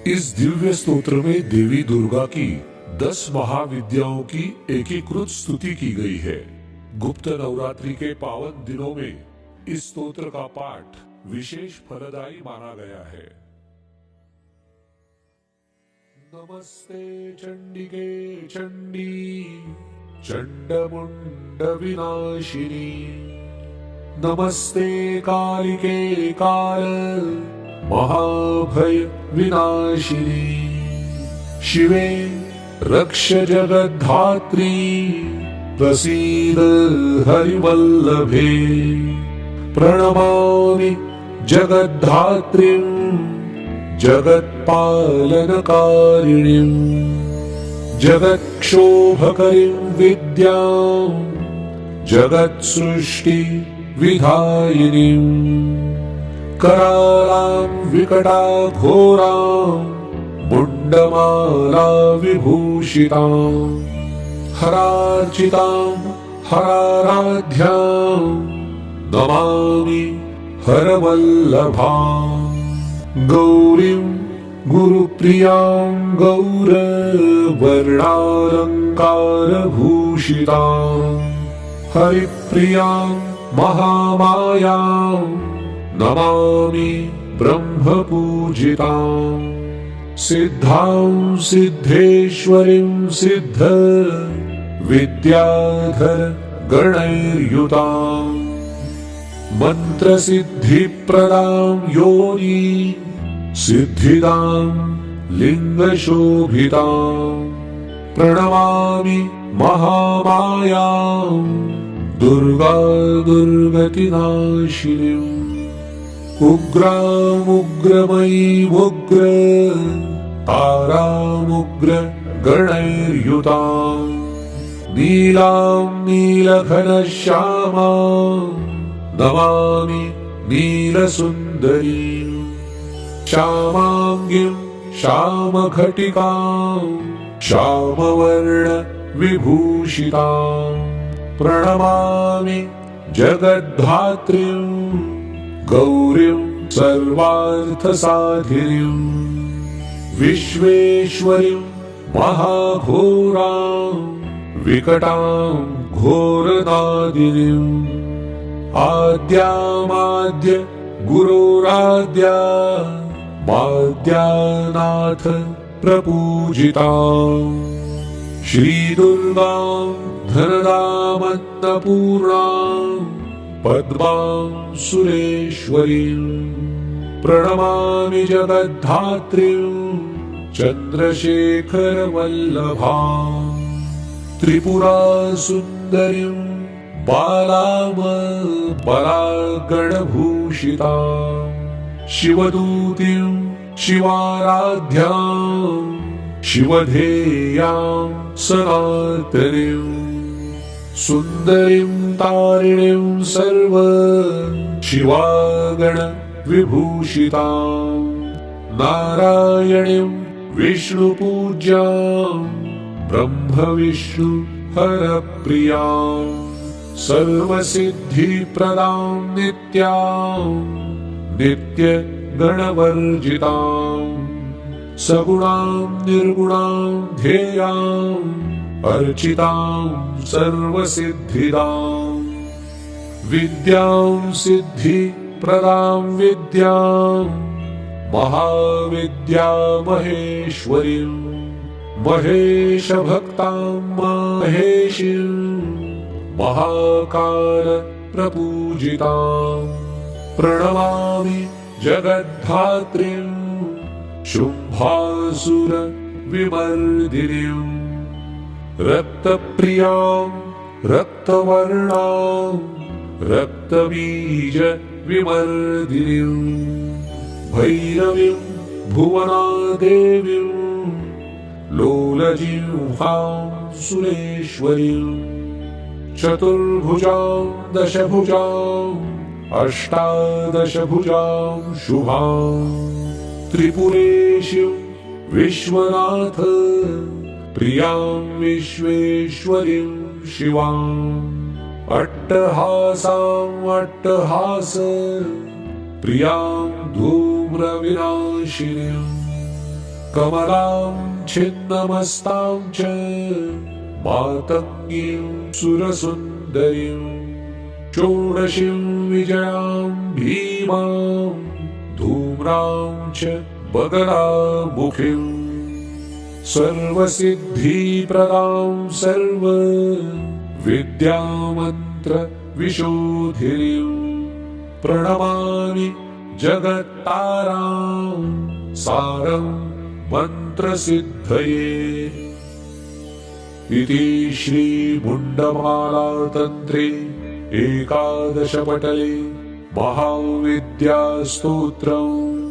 इस दिव्य स्तोत्र में देवी दुर्गा की 10 महाविद्याओं की एकीकृत स्तुति की गई है। गुप्त नवरात्रि के पावन दिनों में इस स्तोत्र का पाठ विशेष फलदायी माना गया है। नमस्ते चंडिके चंडी चंडमुंड विनाशिनी, नमस्ते कालिके काल महाभय विनाशिनी, शिवे रक्ष जगद्धात्री प्रसीद हरिवल्लभे, प्रणमामि जगद्धात्रीं जगत्पालनकारिणीं, जगत्क्षोभकरीं विद्यां जगत्सृष्टि विधायिनीं, करालां विकटाघोरां मुण्डमाला विभूषितां, हरार्चितां हराराध्यां नमामि हरवल्लभां, गौरीं गुरुप्रियां गौरवर्णालङ्कारभूषितां, हरिप्रियां महामायां नमामि ब्रह्मपूजितां, सिद्धां सिद्धेश्वरीं सिद्ध विद्याधर गणैर्युतां, मन्त्रसिद्धिप्रदां योनि सिद्धिदां लिङ्गशोभितां, प्रणमामि महामायां दुर्गा दुर्गतिनाशिनीं, उग्रामुग्रमयीमुग्र तारामुग्र गणैर्युतां, नीलां नीलघनश्यामां नमामि नीलसुन्दरीं, श्यामाङ्गीं श्यामघटिकां श्यामवर्ण विभूषितां, प्रणमामि जगद्धात्रीं गौरीं सर्वार्थसाधिनीं, विश्वेश्वरीं महाघोरां विकटां घोरनादिनीं, आद्यामाद्य गुरोराद्या माद्यानाथ प्रपूजितां, श्रीदुर्गां धनदामन्नपूर्णां पद्मां सुरेश्वरीं, प्रणमामि जगद्धात्रीं चन्द्रशेखरवल्लभां, त्रिपुरासुन्दरीं बालां परागणभूषितां, शिवदूतीं शिवाराध्यां शिवधेयां सनातनीं, सुन्दरीं तारिणीं सर्व शिवागण विभूषितां, नारायणीं विष्णुपूज्यां ब्रह्मविष्णु हरप्रियां, सर्वसिद्धिप्रदां नित्यां नित्यगणवर्जितां, सगुणां निर्गुणां ध्येयां अर्चितां सर्वसिद्धिदां, विद्यां सिद्धिप्रदां विद्यां महाविद्यामहेश्वरीं, महेशभक्तां महेशीं महाकाल प्रपूजितां, प्रणमामि जगद्धात्रीं शुम्भासुर विमर्दिनीं, रक्तप्रियां रक्तवर्णां रक्तबीज विमर्दिनीं, भैरवीं भुवनादेवीं लोलजिह्वां सुरेश्वरीं, चतुर्भुजां दशभुजां अष्टादशभुजां शुभां, त्रिपुरेशीं विश्वनाथ प्रियां विश्वेश्वरीं शिवां, अट्टहासां अट्टहास प्रियां धूम्रविनाशिनीं, कमलां छिन्नमस्तां च मातङ्गीं सुरसुन्दरीं षोडशीं विजयां भीमां धूम्रां च बगलामुखीं सर्वसिद्धिप्रदां सर्वविद्यामन्त्रविशोधिनीं प्रणमामि जगत्तारां सारं मन्त्रसिद्धये। इति श्रीमुण्डमालातन्त्रे एकादशपटले महाविद्यास्तोत्रम्